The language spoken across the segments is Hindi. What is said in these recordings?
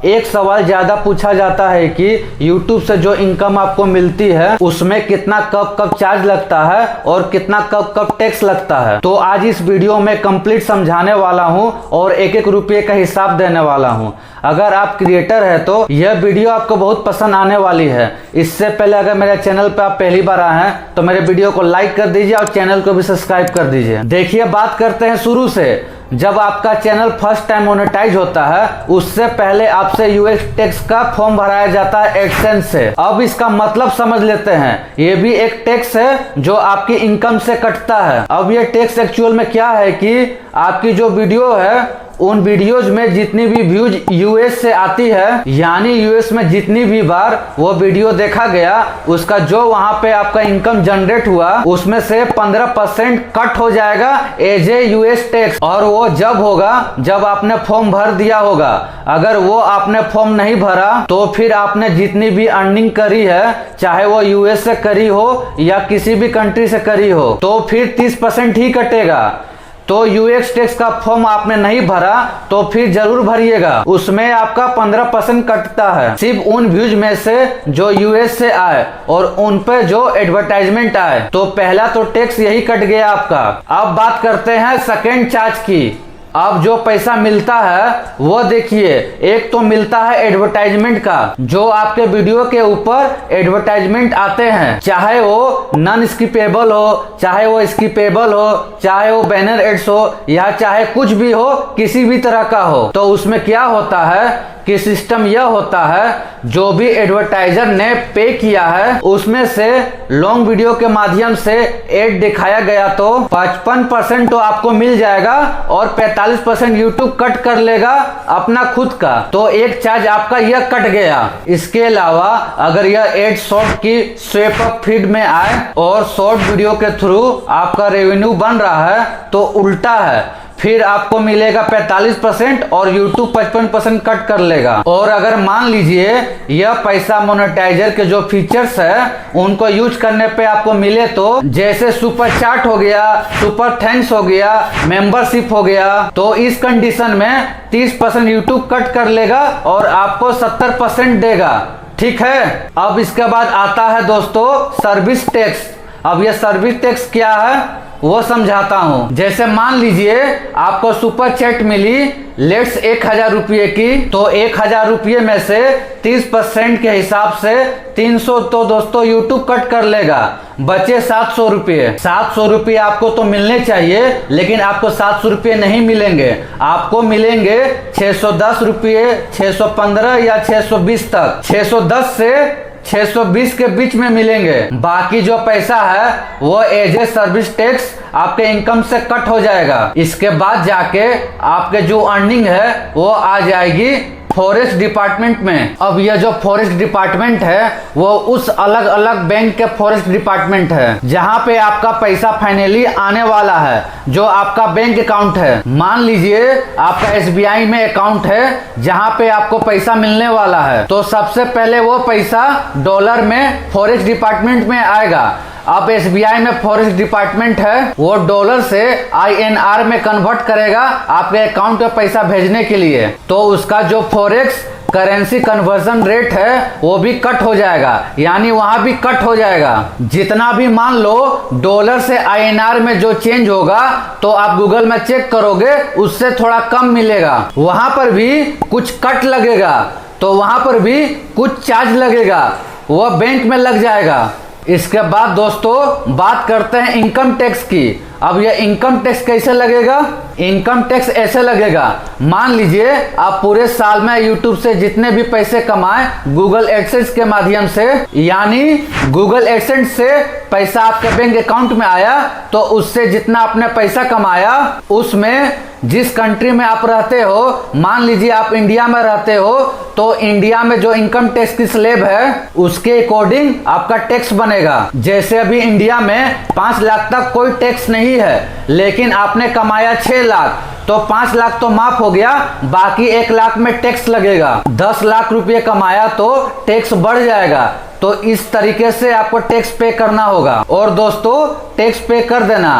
एक सवाल ज्यादा पूछा जाता है कि YouTube से जो इनकम आपको मिलती है उसमें कितना कब कब चार्ज लगता है और कितना कब कब टैक्स लगता है। तो आज इस वीडियो में कंप्लीट समझाने वाला हूं और एक एक रुपये का हिसाब देने वाला हूं। अगर आप क्रिएटर है तो यह वीडियो आपको बहुत पसंद आने वाली है। इससे पहले अगर मेरे चैनल पर आप पहली बार आए हैं तो मेरे वीडियो को लाइक कर दीजिए और चैनल को भी सब्सक्राइब कर दीजिए। देखिए, बात करते हैं शुरू से। जब आपका चैनल फर्स्ट टाइम मोनेटाइज होता है उससे पहले आपसे यूएस टैक्स का फॉर्म भराया जाता है एडसेंस से। अब इसका मतलब समझ लेते हैं। ये भी एक टैक्स है जो आपकी इनकम से कटता है। अब ये टैक्स एक्चुअल में क्या है कि आपकी जो वीडियो है उन वीडियोज में जितनी भी व्यूज यूएस से आती है, यानी यूएस में जितनी भी बार वो वीडियो देखा गया, उसका जो वहां पे आपका इनकम जनरेट हुआ उसमें से 15% कट हो जाएगा एज ए यूएस टैक्स। और वो जब होगा जब आपने फॉर्म भर दिया होगा। अगर वो आपने फॉर्म नहीं भरा तो फिर आपने जितनी भी अर्निंग करी है, चाहे वो यूएस से करी हो या किसी भी कंट्री से करी हो, तो फिर 30% ही कटेगा। तो यूएस टैक्स का फॉर्म आपने नहीं भरा तो फिर जरूर भरिएगा, उसमें आपका 15% कटता है सिर्फ उन व्यूज में से जो यूएस से आए और उन पे जो एडवर्टाइजमेंट आए। तो पहला तो टैक्स यही कट गया आपका। अब बात करते हैं सेकेंड चार्ज की। अब जो पैसा मिलता है वो देखिए, एक तो मिलता है एडवर्टाइजमेंट का, जो आपके वीडियो के ऊपर एडवर्टाइजमेंट आते हैं, चाहे वो नॉन स्किपेबल हो, चाहे वो स्किपेबल हो, चाहे वो बैनर एड्स हो या चाहे कुछ भी हो, किसी भी तरह का हो। तो उसमें क्या होता है कि सिस्टम यह होता है जो भी एडवर्टाइजर ने पे किया है उसमें से लॉन्ग वीडियो के माध्यम से एड दिखाया गया तो 55% तो आपको मिल जाएगा और 45% यूट्यूब कट कर लेगा अपना खुद का। तो एक चार्ज आपका यह कट गया। इसके अलावा अगर यह एड शॉर्ट की स्वेप अप फीड में आए और शॉर्ट वीडियो के थ्रू आपका रेवेन्यू बन रहा है तो उल्टा है, फिर आपको मिलेगा 45% और YouTube 55% कट कर लेगा। और अगर मान लीजिए यह पैसा मोनेटाइजर के जो फीचर्स है उनको यूज करने पे आपको मिले, तो जैसे सुपर चैट हो गया, सुपर थैंक्स हो गया, मेंबरशिप हो गया, तो इस कंडीशन में 30% YouTube कट कर लेगा और आपको 70% देगा। ठीक है। अब इसके बाद आता है दोस्तों सर्विस टैक्स। अब यह सर्विस टैक्स क्या है वो समझाता हूं। जैसे मान लीजिए आपको सुपर चैट मिली लेट्स 1000 रुपये की, तो 1000 रुपये में से 30% के हिसाब से 300 तो दोस्तों यूट्यूब कट कर लेगा, बचे 700 रुपये। 700 रुपये आपको तो मिलने चाहिए, लेकिन आपको 700 रुपये नहीं मिलेंगे, आपको मिलेंगे 610 रुपये, 615 या 620 तक। 610 से 620 के बीच में मिलेंगे। बाकी जो पैसा है वो एज ए सर्विस टैक्स आपके इनकम से कट हो जाएगा। इसके बाद जाके आपके जो अर्निंग है वो आ जाएगी फॉरेस्ट डिपार्टमेंट में। अब यह जो फॉरेस्ट डिपार्टमेंट है वो उस अलग अलग बैंक के फॉरेस्ट डिपार्टमेंट है जहां पे आपका पैसा फाइनली आने वाला है, जो आपका बैंक अकाउंट है। मान लीजिए आपका एसबीआई में अकाउंट है जहां पे आपको पैसा मिलने वाला है, तो सबसे पहले वो पैसा डॉलर में फॉरेस्ट डिपार्टमेंट में आएगा। अब एसबीआई में फॉरेस्ट डिपार्टमेंट है, वो डॉलर से INR में कन्वर्ट करेगा आपके अकाउंट में पैसा भेजने के लिए, तो उसका जो फॉरेक्स करेंसी कन्वर्जन रेट है वो भी कट हो जाएगा, यानी वहां भी कट हो जाएगा। जितना भी मान लो डॉलर से INR में जो चेंज होगा तो आप गूगल में चेक करोगे उससे थोड़ा कम मिलेगा, वहां पर भी कुछ कट लगेगा, तो वहां पर भी कुछ चार्ज लगेगा, वो बैंक में लग जाएगा। इसके बाद दोस्तों बात करते हैं इनकम टैक्स की। अब यह इनकम टैक्स कैसे लगेगा? इनकम टैक्स ऐसे लगेगा, मान लीजिए आप पूरे साल में यूट्यूब से जितने भी पैसे कमाए गूगल एडसेंस के माध्यम से, यानी गूगल एडसेंस से पैसा आपके बैंक अकाउंट में आया, तो उससे जितना आपने पैसा कमाया उसमें जिस कंट्री में आप रहते हो, मान लीजिए आप इंडिया में रहते हो, तो इंडिया में जो इनकम टैक्स की स्लैब है उसके अकॉर्डिंग आपका टैक्स बनेगा। जैसे अभी इंडिया में 5 लाख तक कोई टैक्स नहीं है, लेकिन आपने कमाया 6 लाख, तो 5 लाख तो माफ हो गया, बाकी 1 लाख में टैक्स लगेगा। 10 लाख रुपये कमाया तो टैक्स बढ़ जाएगा। तो इस तरीके से आपको टैक्स पे करना होगा। और दोस्तों टैक्स पे कर देना,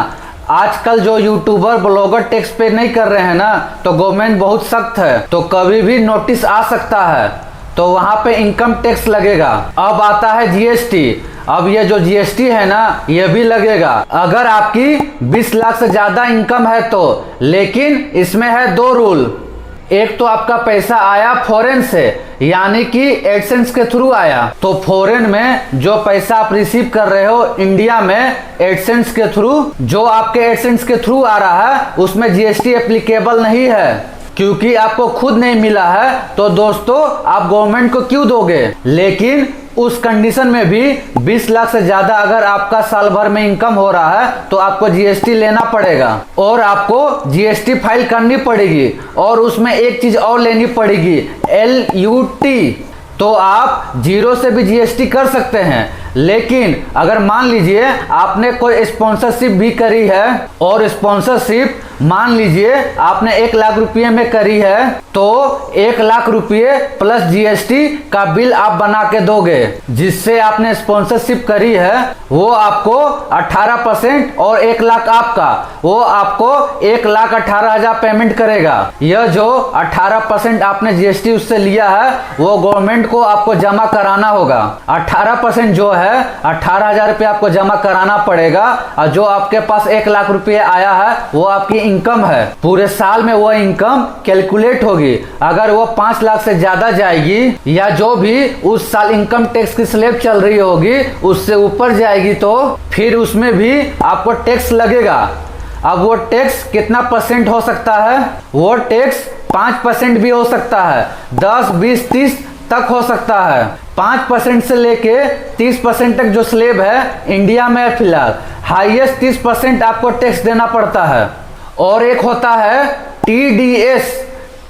आजकल जो यूट्यूबर ब्लॉगर टैक्स पे नहीं कर रहे हैं ना, तो गवर्नमेंट बहुत सख्त है, तो कभी भी नोटिस आ सकता है, तो वहां पे इनकम टैक्स लगेगा। अब आता है जीएसटी। अब ये जो जीएसटी है ना, ये भी लगेगा अगर आपकी 20 लाख से ज्यादा इनकम है तो। लेकिन इसमें है 2 रूल। एक तो आपका पैसा आया फॉरेन से, यानी कि एडसेंस के थ्रू आया, तो फॉरेन में जो पैसा आप रिसीव कर रहे हो इंडिया में एडसेंस के थ्रू, जो आपके एडसेंस के थ्रू आ रहा है उसमें जीएसटी एप्लीकेबल नहीं है, क्योंकि आपको खुद नहीं मिला है। तो दोस्तों आप गवर्नमेंट को क्यों दोगे। लेकिन उस कंडीशन में भी 20 लाख से ज्यादा अगर आपका साल भर में इनकम हो रहा है तो आपको जीएसटी लेना पड़ेगा, और आपको जीएसटी फाइल करनी पड़ेगी, और उसमें एक चीज और लेनी पड़ेगी, LUT। तो आप 0 से भी जीएसटी कर सकते हैं। लेकिन अगर मान लीजिए आपने कोई स्पॉन्सरशिप भी करी है, और स्पॉन्सरशिप मान लीजिए आपने 1 लाख रुपये में करी है, तो 1 लाख रुपये प्लस जीएसटी का बिल आप बना के दोगे। जिससे आपने स्पॉन्सरशिप करी है वो आपको 18% और 1 लाख आपका, वो आपको 1,18,000 पेमेंट करेगा। यह जो 18% आपने जीएसटी उससे लिया है वो गवर्नमेंट को आपको जमा कराना होगा। 18% जो है 18,000 रुपये आपको जमा कराना पड़ेगा, और जो आपके पास 1 लाख रुपये आया है वो आपकी इनकम है। पूरे साल में वो इनकम कैलकुलेट होगी। अगर वो 5 लाख से ज्यादा जाएगी, या जो भी उस साल इनकम टैक्स की स्लैब चल रही होगी उससे ऊपर जाएगी, तो फिर उसमें भी आपको टैक्स लगेगा। अब वो टैक्स कितना परसेंट हो सकता है, वो टैक्स 5% भी हो सकता है, 10, 20, 30 तक हो सकता है। 5% से लेके 30% तक जो स्लैब है इंडिया में फिलहाल, हाईएस्ट 30% आपको टैक्स देना पड़ता है। और एक होता है TDS,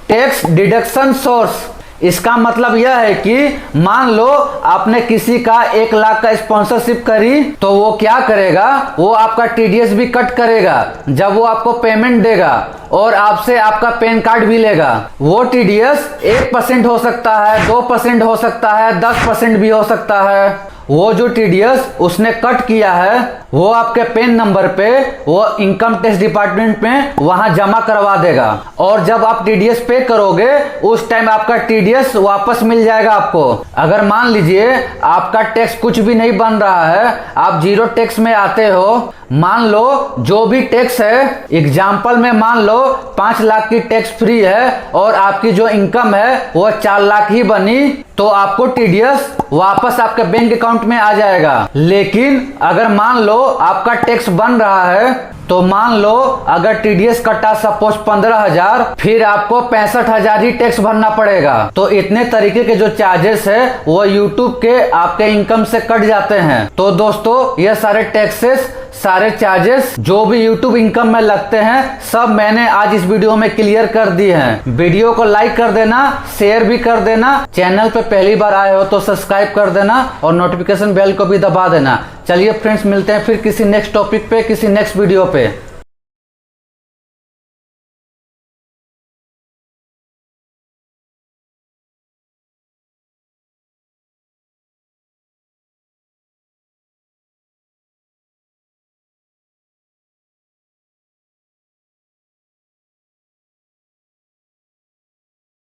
टैक्स डिडक्शन सोर्स। इसका मतलब यह है कि मान लो आपने किसी का 1 लाख का स्पॉन्सरशिप करी, तो वो क्या करेगा, वो आपका TDS भी कट करेगा जब वो आपको पेमेंट देगा, और आपसे आपका पैन कार्ड भी लेगा। वो TDS 1% हो सकता है, 2% हो सकता है, 10% भी हो सकता है। वो जो TDS उसने कट किया है वो आपके पैन नंबर पे वो इनकम टैक्स डिपार्टमेंट में वहां जमा करवा देगा, और जब आप TDS पे करोगे उस टाइम आपका TDS वापस मिल जाएगा आपको। अगर मान लीजिए आपका टैक्स कुछ भी नहीं बन रहा है, आप 0 टैक्स में आते हो, मान लो जो भी टैक्स है, एग्जाम्पल में मान लो 5 लाख की टैक्स फ्री है और आपकी जो इनकम है वो 4 लाख ही बनी, तो आपको TDS वापस आपके बैंक अकाउंट में आ जाएगा। लेकिन अगर मान लो आपका टैक्स बन रहा है, तो मान लो अगर TDS कटा सपोज 15,000, फिर आपको 65,000 ही टैक्स भरना पड़ेगा। तो इतने तरीके के जो चार्जेस है वो यूट्यूब के आपके इनकम से कट जाते हैं। तो दोस्तों ये सारे टैक्सेस, सारे चार्जेस जो भी यूट्यूब इनकम में लगते हैं, सब मैंने आज इस वीडियो में क्लियर कर दिए हैं। वीडियो को लाइक कर देना, शेयर भी कर देना, चैनल पे पहली बार आए हो तो सब्सक्राइब कर देना, और नोटिफिकेशन बेल को भी दबा देना। चलिए फ्रेंड्स, मिलते हैं फिर किसी नेक्स्ट टॉपिक पे, किसी नेक्स्ट वीडियो पे।